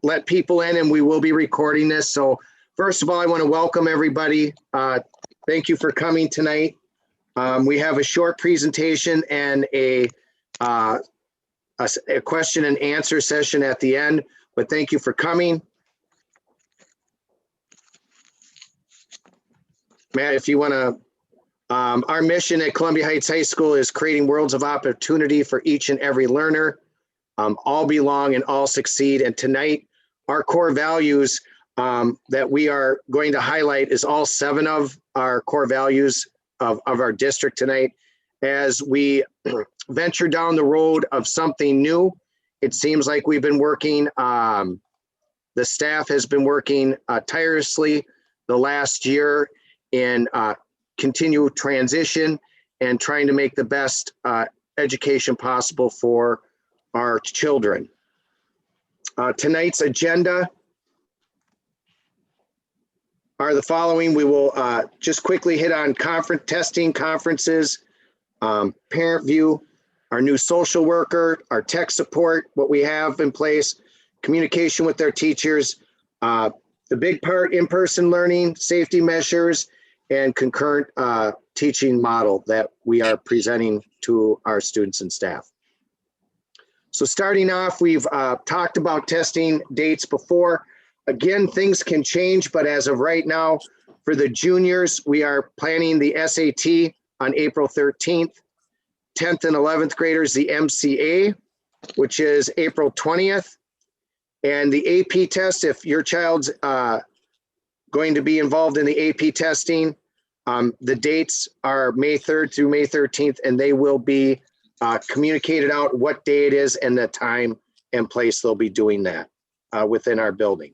let people in, and we will be recording this. So first of all, I want to welcome everybody. Thank you for coming tonight. We have a short presentation and a question and answer session at the end, but thank you for coming. Matt, if you want to, our mission at Columbia Heights High School is creating worlds of opportunity for each and every learner. All belong and all succeed. And tonight, our core values that we are going to highlight is all 7 of our core values of our district tonight. As we venture down the road of something new, it seems like we've been working, the staff has been working tirelessly the last year in continued transition and trying to make the best education possible for our children. Tonight's agenda are the following. We will just quickly hit on testing conferences, parent view, our new social worker, our tech support, what we have in place, communication with their teachers, the big part, in-person learning, safety measures, and concurrent teaching model that we are presenting to our students and staff. So starting off, we've talked about testing dates before. Again, things can change, but as of right now, for the juniors, we are planning the SAT on April 13th, 10th and 11th graders, the MCA, which is April 20th, and the AP test, if your child's going to be involved in the AP testing, the dates are May 3rd through May 13th, and they will be communicated out what day it is and the time and place they'll be doing that within our building.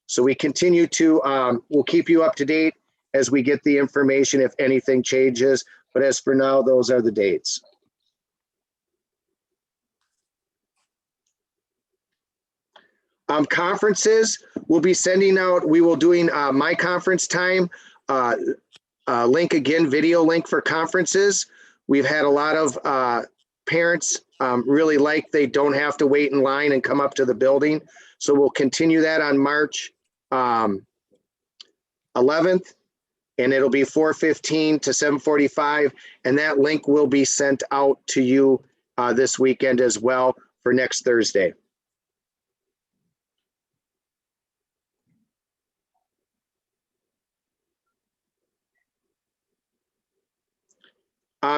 So we continue to, we'll keep you up to date as we get the information if anything changes, but as for now, those are the dates. Conferences, we'll be sending out, we will doing my conference time, link again, video link for conferences. We've had a lot of parents really like they don't have to wait in line and come up to the building. So we'll continue that on March 11th, and it'll be 4:15 to 7:45. And that link will be sent out to you this weekend as well for next Thursday.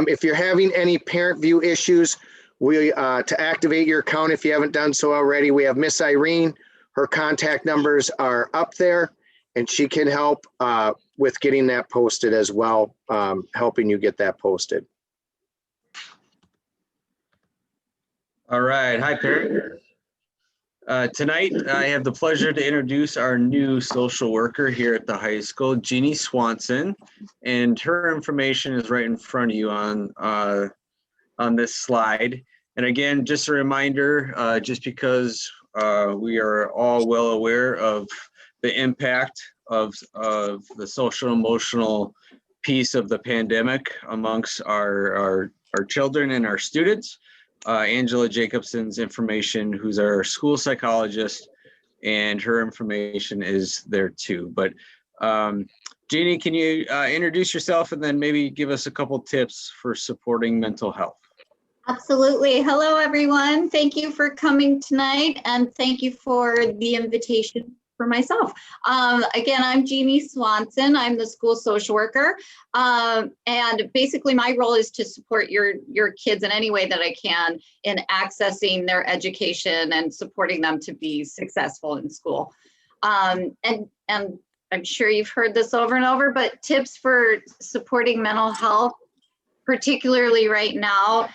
If you're having any parent view issues, to activate your account, if you haven't done so already, we have Miss Irene. Her contact numbers are up there, and she can help with getting that posted as well, helping you get that posted. All right. Hi, parent. Tonight, I have the pleasure to introduce our new social worker here at the high school, Jeannie Swanson, and her information is right in front of you on this slide. And again, just a reminder, just because we are all well aware of the impact of the social emotional piece of the pandemic amongst our children and our students. Angela Jacobson's information, who's our school psychologist, and her information is there too. But Jeannie, can you introduce yourself and then maybe give us a couple tips for supporting mental health? Absolutely. Hello, everyone. Thank you for coming tonight, and thank you for the invitation for myself. Again, I'm Jeannie Swanson. I'm the school social worker. And basically my role is to support your kids in any way that I can in accessing their education and supporting them to be successful in school. And I'm sure you've heard this over and over, but tips for supporting mental health, particularly right now,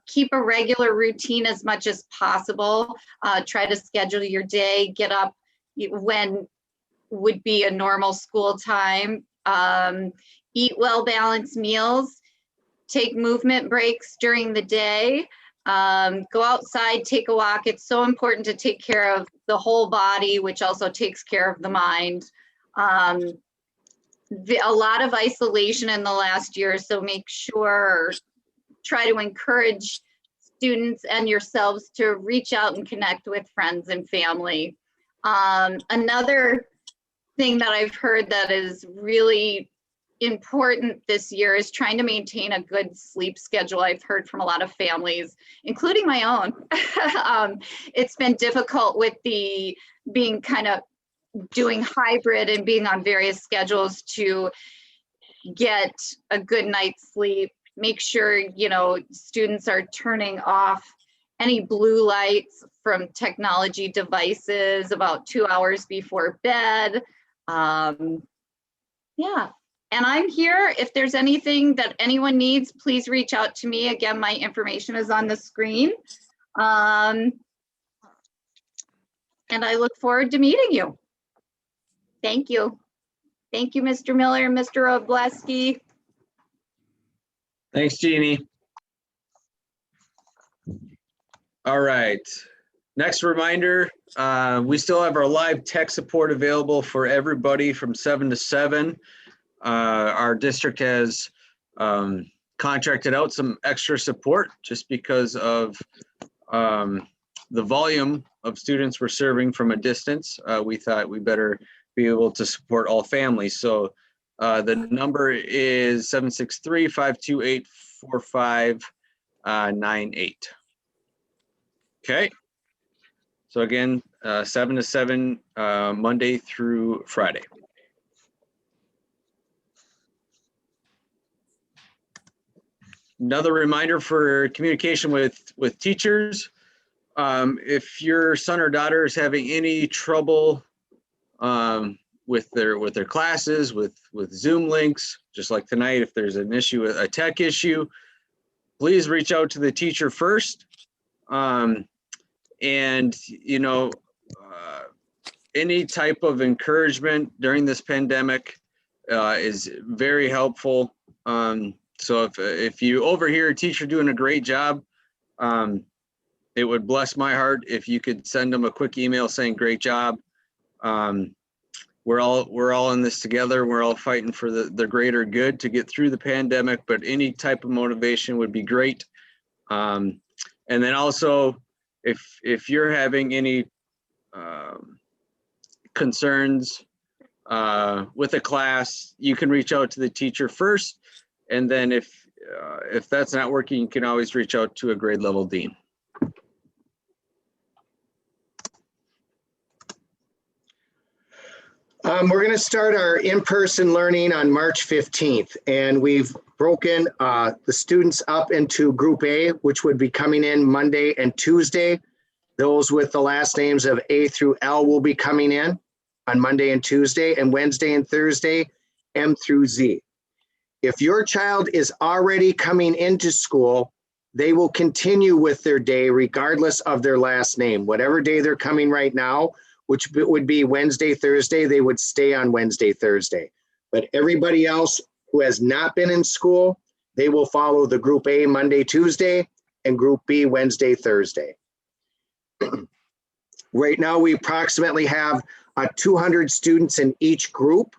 keep a regular routine as much as possible. Try to schedule your day, get up when would be a normal school time, eat well-balanced meals, take movement breaks during the day, go outside, take a walk. It's so important to take care of the whole body, which also takes care of the mind. A lot of isolation in the last year, so make sure, try to encourage students and yourselves to reach out and connect with friends and family. Another thing that I've heard that is really important this year is trying to maintain a good sleep schedule. I've heard from a lot of families, including my own. It's been difficult with the being kind of doing hybrid and being on various schedules to get a good night's sleep. Make sure, you know, students are turning off any blue lights from technology devices about 2 hours before bed. Yeah. And I'm here. If there's anything that anyone needs, please reach out to me. Again, my information is on the screen. And I look forward to meeting you. Thank you. Thank you, Mr. Miller, Mr. Obleski. Thanks, Jeannie. All right. Next reminder, we still have our live tech support available for everybody from 7 to 7. Our district has contracted out some extra support just because of the volume of students we're serving from a distance. We thought we better be able to support all families. So the number is 763-528-4598. Okay. So again, 7 to 7, Monday through Friday. Another reminder for communication with teachers. If your son or daughter is having any trouble with their classes, with Zoom links, just like tonight, if there's an issue, a tech issue, please reach out to the teacher first. And you know, any type of encouragement during this pandemic is very helpful. So if you overhear a teacher doing a great job, it would bless my heart if you could send them a quick email saying great job. We're all in this together. We're all fighting for the greater good to get through the pandemic, but any type of motivation would be great. And then also, if you're having any concerns with a class, you can reach out to the teacher first. And then if that's not working, you can always reach out to a grade level dean. We're going to start our in-person learning on March 15th, and we've broken the students up into Group A, which would be coming in Monday and Tuesday. Those with the last names of A through L will be coming in on Monday and Tuesday, and Wednesday and Thursday, M through Z. If your child is already coming into school, they will continue with their day regardless of their last name. Whatever day they're coming right now, which would be Wednesday, Thursday, they would stay on Wednesday, Thursday. But everybody else who has not been in school, they will follow the Group A Monday, Tuesday, and Group B Wednesday, Thursday. Right now, we approximately have 200 students in each group.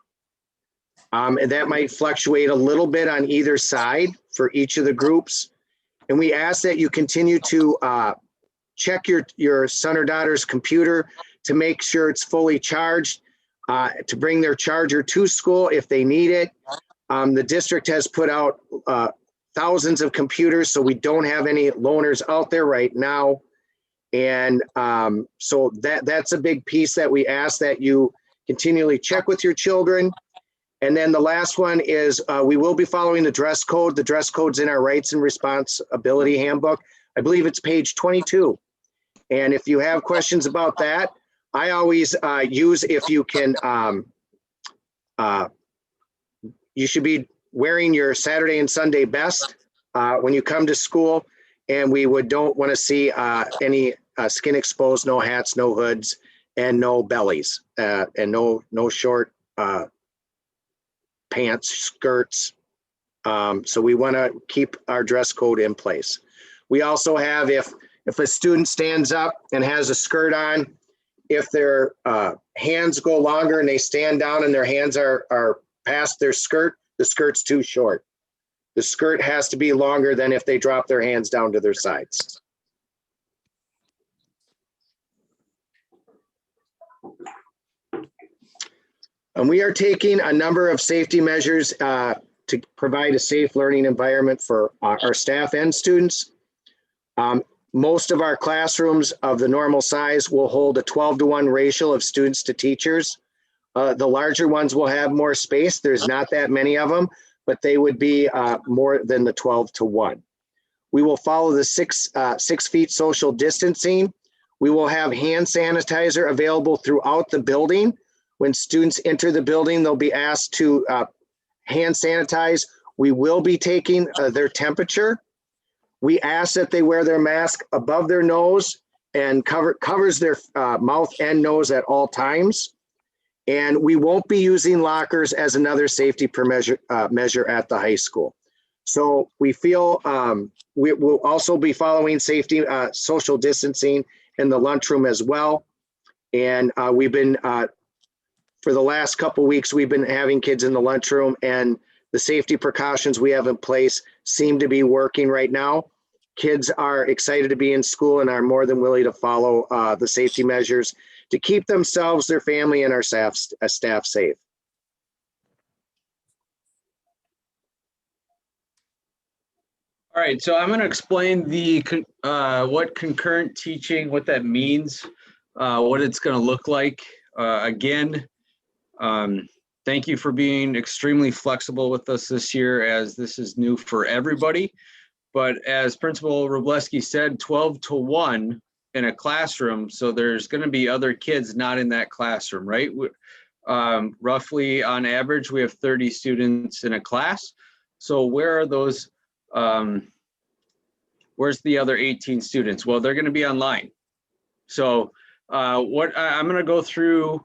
And that might fluctuate a little bit on either side for each of the groups. And we ask that you continue to check your son or daughter's computer to make sure it's fully charged, to bring their charger to school if they need it. The district has put out thousands of computers, so we don't have any loaners out there right now. And so that's a big piece that we ask that you continually check with your children. And then the last one is we will be following the dress code. The dress code's in our Rights and Responsibility Handbook. I believe it's page 22. And if you have questions about that, I always use, if you can, you should be wearing your Saturday and Sunday best when you come to school. And we don't want to see any skin exposed, no hats, no hoods, and no bellies, and no short pants, skirts. So we want to keep our dress code in place. We also have, if a student stands up and has a skirt on, if their hands go longer and they stand down and their hands are past their skirt, the skirt's too short. The skirt has to be longer than if they drop their hands down to their sides. And we are taking a number of safety measures to provide a safe learning environment for our staff and students. Most of our classrooms of the normal size will hold a 12-to-1 ratio of students to teachers. The larger ones will have more space. There's not that many of them, but they would be more than the 12-to-1. We will follow the 6 feet social distancing. We will have hand sanitizer available throughout the building. When students enter the building, they'll be asked to hand sanitize. We will be taking their temperature. We ask that they wear their mask above their nose and covers their mouth and nose at all times. And we won't be using lockers as another safety measure at the high school. So we feel we will also be following safety social distancing in the lunchroom as well. And we've been, for the last couple of weeks, we've been having kids in the lunchroom, and the safety precautions we have in place seem to be working right now. Kids are excited to be in school and are more than willing to follow the safety measures to keep themselves, their family, and our staff safe. All right, so I'm going to explain what concurrent teaching, what that means, what it's going to look like. Again, thank you for being extremely flexible with us this year, as this is new for everybody. But as Principal Robleski said, 12-to-1 in a classroom, so there's going to be other kids not in that classroom, right? Roughly on average, we have 30 students in a class. So where are those? Where's the other 18 students? Well, they're going to be online. So what I'm going to go through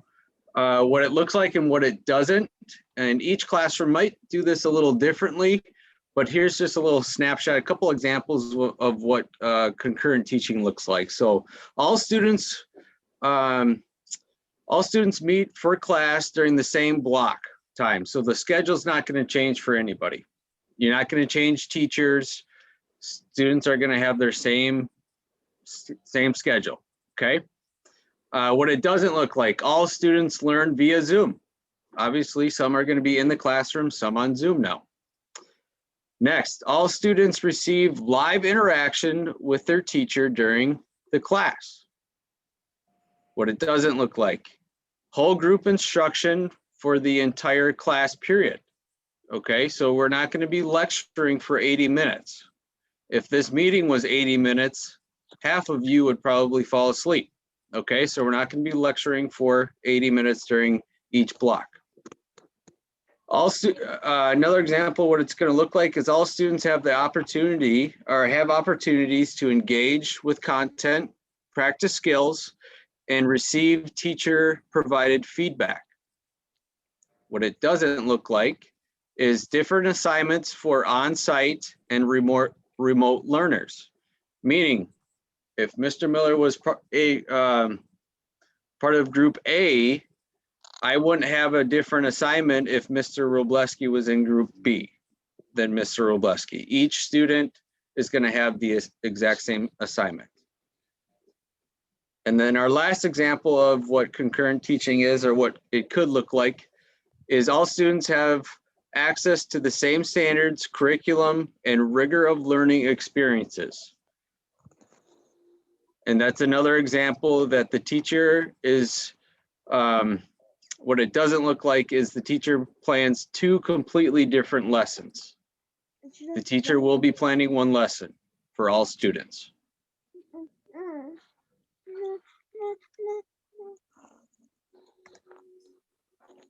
what it looks like and what it doesn't. And each classroom might do this a little differently, but here's just a little snapshot, a couple examples of what concurrent teaching looks like. So all students meet for class during the same block time. So the schedule's not going to change for anybody. You're not going to change teachers. Students are going to have their same schedule, okay? What it doesn't look like, all students learn via Zoom. Obviously, some are going to be in the classroom, some on Zoom now. Next, all students receive live interaction with their teacher during the class. What it doesn't look like, whole group instruction for the entire class period. Okay, so we're not going to be lecturing for 80 minutes. If this meeting was 80 minutes, half of you would probably fall asleep. Okay, so we're not going to be lecturing for 80 minutes during each block. Another example, what it's going to look like is all students have the opportunity or have opportunities to engage with content, practice skills, and receive teacher-provided feedback. What it doesn't look like is different assignments for on-site and remote learners. Meaning, if Mr. Miller was part of group A, I wouldn't have a different assignment if Mr. Robleski was in group B than Mr. Robleski. Each student is going to have the exact same assignment. And then our last example of what concurrent teaching is, or what it could look like, is all students have access to the same standards, curriculum, and rigor of learning experiences. And that's another example that the teacher is, what it doesn't look like is the teacher plans 2 completely different lessons. The teacher will be planning 1 lesson for all students.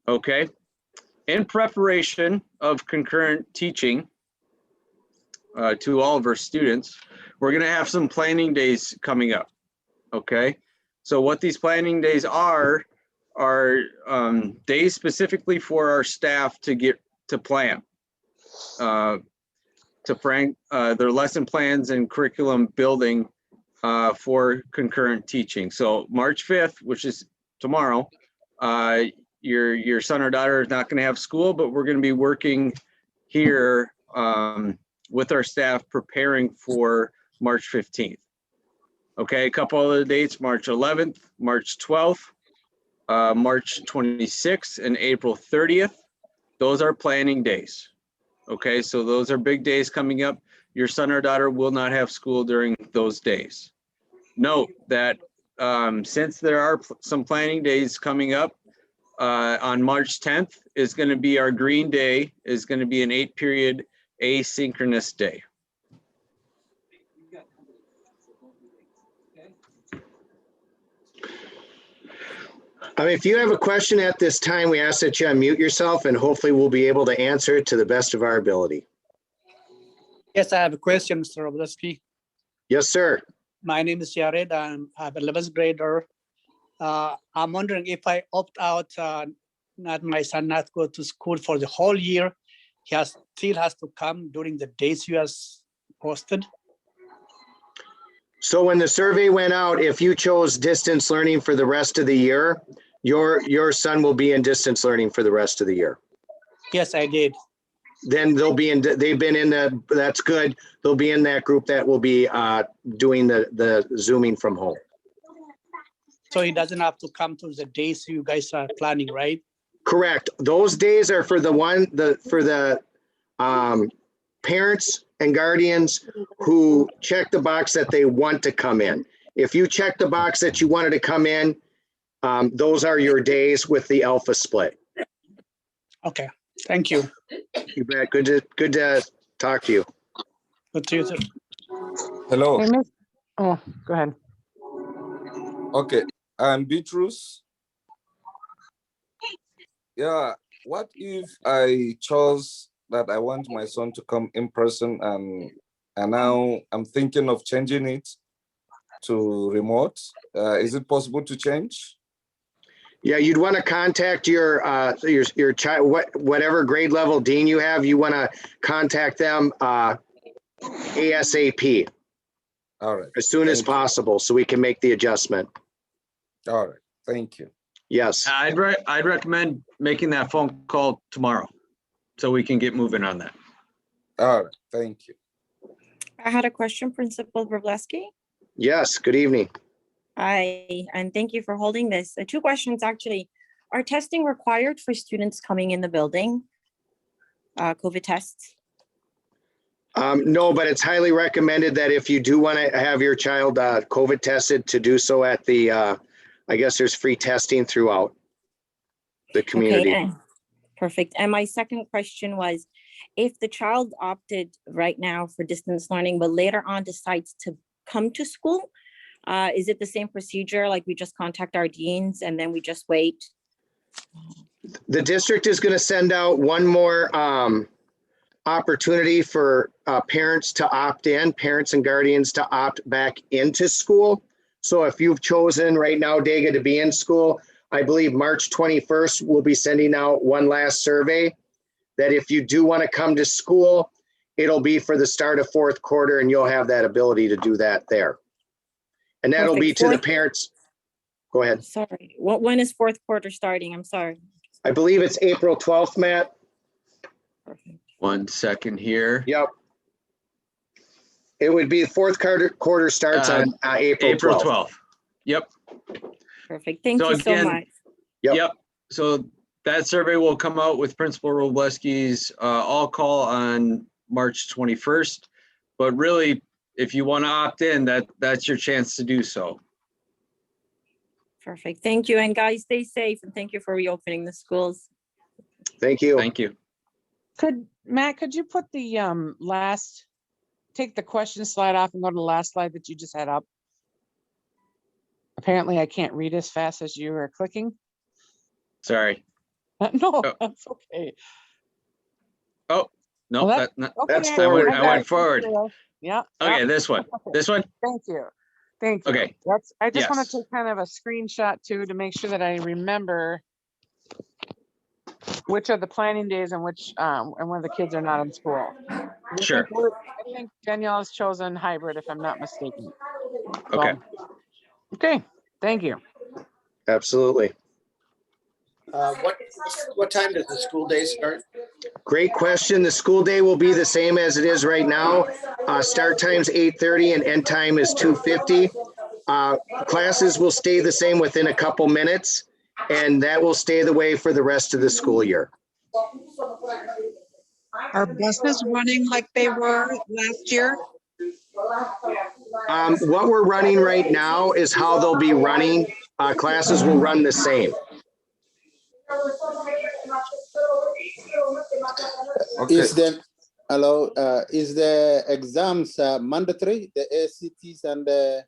Okay. In preparation of concurrent teaching to all of our students, we're going to have some planning days coming up. Okay. So what these planning days are days specifically for our staff to get to plan, their lesson plans and curriculum building for concurrent teaching. So March 5th, which is tomorrow, your son or daughter is not going to have school, but we're going to be working here with our staff preparing for March 15th. Okay, a couple other dates, March 11th, March 12th, March 26th and April 30th. Those are planning days. Okay, so those are big days coming up. Your son or daughter will not have school during those days. Note that since there are some planning days coming up, on March 10th is going to be our green day, is going to be an 8-period asynchronous day. If you have a question at this time, we ask that you unmute yourself and hopefully we'll be able to answer it to the best of our ability. Yes, I have a question, Mr. Robleski. Yes, sir. My name is Jared. I'm 11th grader. I'm wondering if I opt out, not my son not go to school for the whole year, he still has to come during the days you has posted. So when the survey went out, if you chose distance learning for the rest of the year, your son will be in distance learning for the rest of the year. Yes, I did. Then they've been in that's good. They'll be in that group that will be doing the Zooming from home. So he doesn't have to come to the days you guys are planning, right? Correct. Those days are for the parents and guardians who check the box that they want to come in. If you check the box that you wanted to come in, those are your days with the alpha split. Okay, thank you. You bet. Good to talk to you. Good to you too. Hello. Hey, Miss. Oh, go ahead. Okay, I'm Beatrice. Yeah, what if I chose that I want my son to come in person and now I'm thinking of changing it to remote? Is it possible to change? Yeah, you'd want to contact your child, whatever grade level dean you have. You want to contact them ASAP, All right. as soon as Thank you. possible, so we can make the adjustment. All right. Thank you. Yes. I'd recommend making that phone call tomorrow so we can get moving on that. All right. Thank you. I had a question, Principal Wroblewski. Yes. Good evening. Hi, and thank you for holding this. 2 questions, actually. Are testing required for students coming in the building? COVID tests? No, but it's highly recommended that if you do want to have your child COVID tested, to do so at the, I guess there's free testing throughout the community. Okay, perfect. And my second question was, if the child opted right now for distance learning, but later on decides to come to school, is it the same procedure? Like we just contact our deans and then we just wait? The district is going to send out one more opportunity for parents to opt in, parents and guardians to opt back into school. So if you've chosen right now, Dega, to be in school, I believe March 21st, we'll be sending out one last survey that if you do want to come to school, it'll be for the start of 4th quarter and you'll have that ability to do that there. And that'll be Perfect. to the parents. Go ahead. Sorry, when is 4th quarter starting? I'm sorry. I believe it's April 12th, Matt. Perfect. 1 second here. Yep. It would be the 4th quarter starts on April 12th. Yep. Perfect. Thank So you so again, much. Yep. So that survey will come out with Principal Wroblewski's all call on March 21st. But really, if you want to opt in, that's your chance to do so. Perfect. Thank you. And guys, stay safe and thank you for reopening the schools. Thank you. Thank you. Matt, could you put the take the question slide off and go to the last slide that you just had up? Apparently I can't read as fast as you are clicking. Sorry. No, Oh. that's okay. Oh, no, Well, That's Okay, forward. I went forward. Yeah. Okay, yeah, this one. okay. This one? Thank you. Thank you. Okay. I just want Yes. to take kind of a screenshot too to make sure that I remember which are the planning days and which and when the kids are not in school. I Sure. think Danielle has chosen hybrid if I'm not mistaken. Okay. So, okay, thank you. Absolutely. What time does the school day start? Great question. The school day will be the same as it is right now. Start time's 8:30 and end time is 2:50. Classes will stay the same within a couple minutes. and that will stay the way for the rest of the school year. Are buses running like they were last year? What we're running right now is how they'll be running. Classes will run the same. Okay. Is the exams mandatory, the ACTs and the?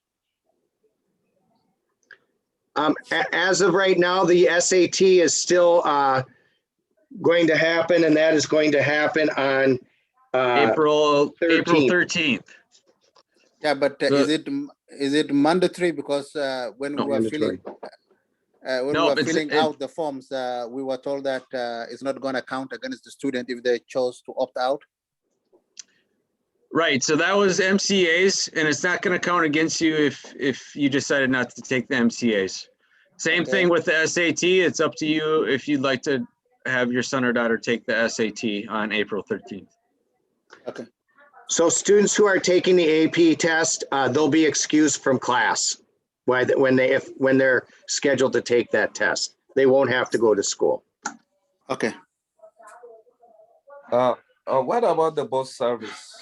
As of right now, the SAT is still going to happen, and that is going to happen on April 13th. 13th. Yeah, but is it mandatory? Because when No, we were mandatory. filling out the forms, we were told that it's not going to count against the student if they chose to opt out. Right, so that was MCAs, and it's not going to count against you if you decided not to take the MCAs. Same Okay. thing with the SAT. It's up to you if you'd like to have your son or daughter take the SAT on April 13th. Okay. So students who are taking the AP test, they'll be excused from class when they're scheduled to take that test. They won't have to go to school. Okay. What about the bus service?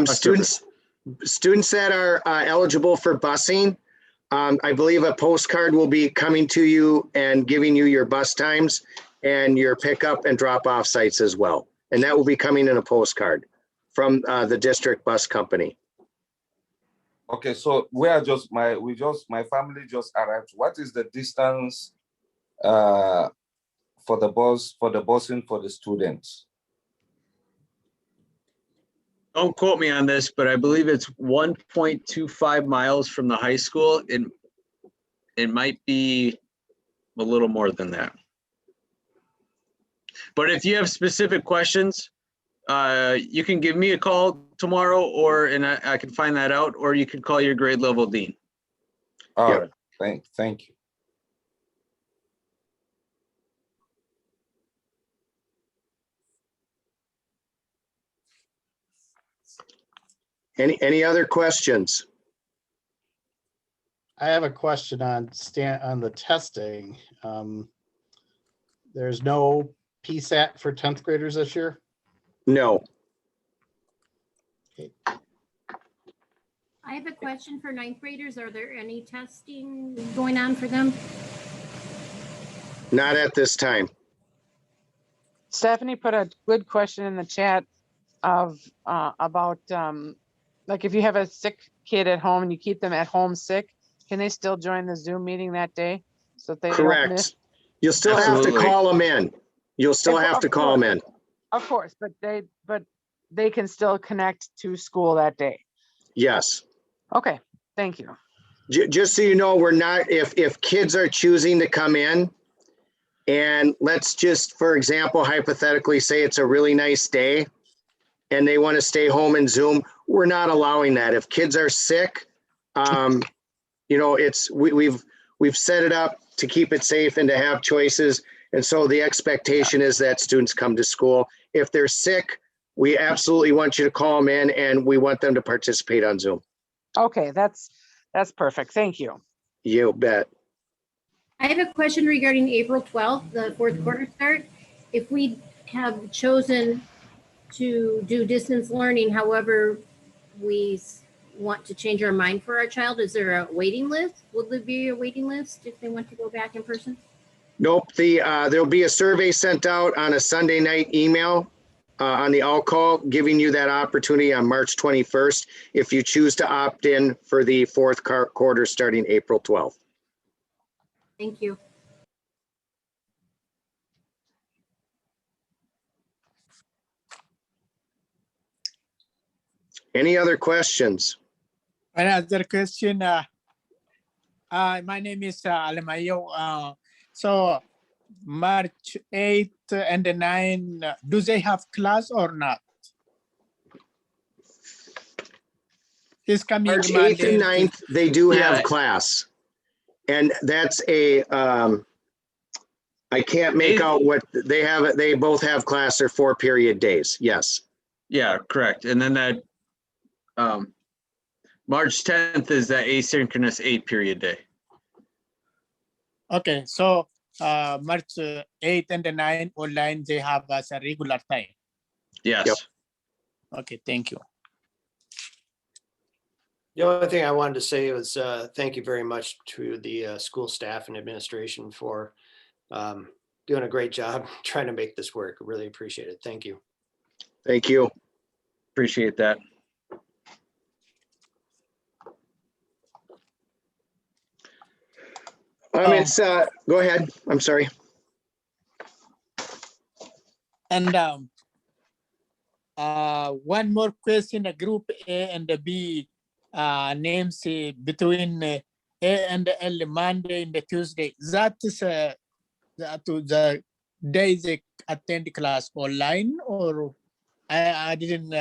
Students that are eligible for busing, I believe a postcard will be coming to you and giving you your bus times and your pickup and drop off sites as well. And that will be coming in a postcard from the district bus company. Okay, so my family just arrived. What is the distance for the busing for the students? Don't quote me on this, but I believe it's 1.25 miles from the high school. It might be a little more than that. But if you have specific questions, you can give me a call tomorrow, and I can find that out, or you can call your grade level dean. All Yep. right, thank you. Any other questions? I have a question on the testing. There's no PSAT for 10th graders this year? No. Okay. I have a question for 9th graders. Are there any testing going on for them? Not at this time. Stephanie put a good question in the chat of about like if you have a sick kid at home and you keep them at home sick, can they still join the Zoom meeting that day? So that they don't miss? Correct. You'll still have to Absolutely. call them in. You'll still have to call them in. Of course, but they can still connect to school that day. Yes. Okay, thank you. Just so you know, we're not, if kids are choosing to come in, and let's just, for example, hypothetically say it's a really nice day and they want to stay home and Zoom, we're not allowing that. If kids are sick, we've set it up to keep it safe and to have choices. And so the expectation is that students come to school. If they're sick, we absolutely want you to call them in and we want them to participate on Zoom. Okay, that's perfect. Thank you. You bet. I have a question regarding April 12th, the 4th quarter start. If we have chosen to do distance learning, however, we want to change our mind for our child, is there a waiting list? Will there be a waiting list if they want to go back in person? Nope. There'll be a survey sent out on a Sunday night email on the all-call, giving you that opportunity on March 21st if you choose to opt in for the 4th quarter starting April 12th. Thank you. Any other questions? Another question. My name is Alemayo. So March 8th and 9th, do they have class or not? This coming March 8th Monday. and 9th, they do Yeah. have class. And that's I can't make out what they have. They both have class or 4-period days. Yes. Yeah, correct. And then that March 10th is that asynchronous 8-period day. Okay, so March 8 and the 9 online, they have as a regular time. Yes. Yep. Okay, thank you. The only thing I wanted to say was thank you very much to the school staff and administration for doing a great job trying to make this work. Really appreciate it. Thank you. Thank you. Appreciate that. It's, go ahead. I'm sorry. And one more question, group A and B names between A and L, Monday and the Tuesday. That is the days they attend class online, or I didn't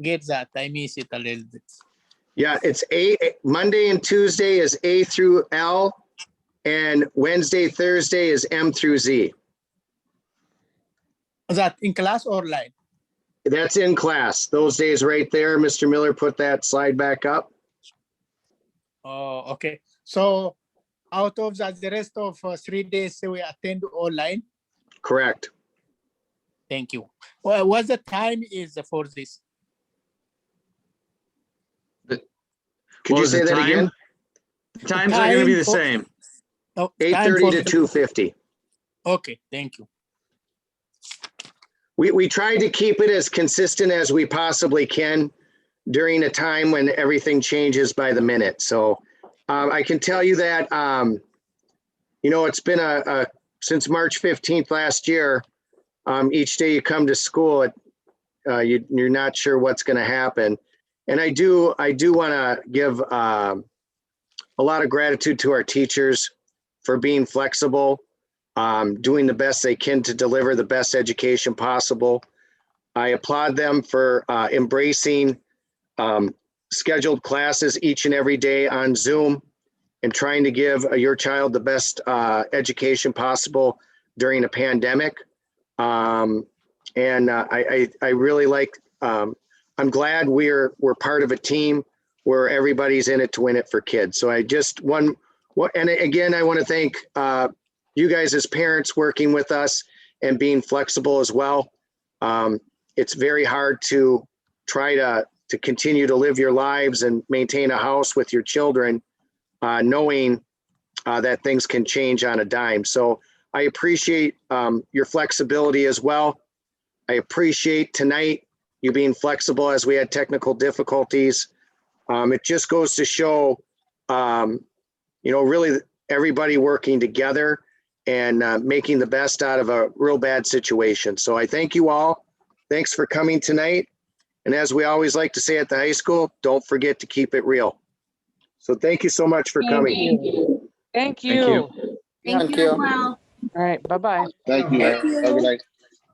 get that. I miss it a little bit. Yeah, it's Monday and Tuesday is A through L, and Wednesday, Thursday is M through Z. Is that in class or online? That's in class. Those days right there. Mr. Miller put that slide back up. Oh, okay. So out of that, the rest of 3 days we attend online. Correct. Thank you. Well, what the time is for this? Could you say that again? Times are going to be the same. Oh, 8:30 to 2:50. Okay, thank you. We tried to keep it as consistent as we possibly can during a time when everything changes by the minute. So I can tell you that, it's been since March 15th last year, each day you come to school, you're not sure what's going to happen. And I do want to give a lot of gratitude to our teachers for being flexible, doing the best they can to deliver the best education possible. I applaud them for embracing scheduled classes each and every day on Zoom and trying to give your child the best education possible during a pandemic. I really like, I'm glad we're part of a team where everybody's in it to win it for kids. So and again, I want to thank you guys as parents working with us and being flexible as well. It's very hard to try to continue to live your lives and maintain a house with your children, knowing that things can change on a dime. So I appreciate your flexibility as well. I appreciate tonight you being flexible as we had technical difficulties. It just goes to show, really everybody working together and making the best out of a real bad situation. So I thank you all. Thanks for coming tonight. And as we always like to say at the high school, don't forget to keep it real. So thank you so much for coming. Thank you. Thank you. Well, All right, bye-bye. Thank you. Thank you. Have a good night.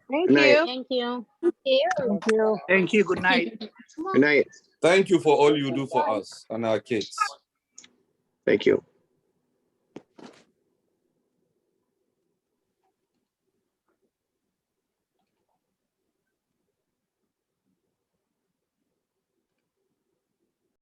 Thank Good night. you. Thank you. Thank you. Thank you. Good night. Good night. Thank you for all you do for us and our kids. Thank you.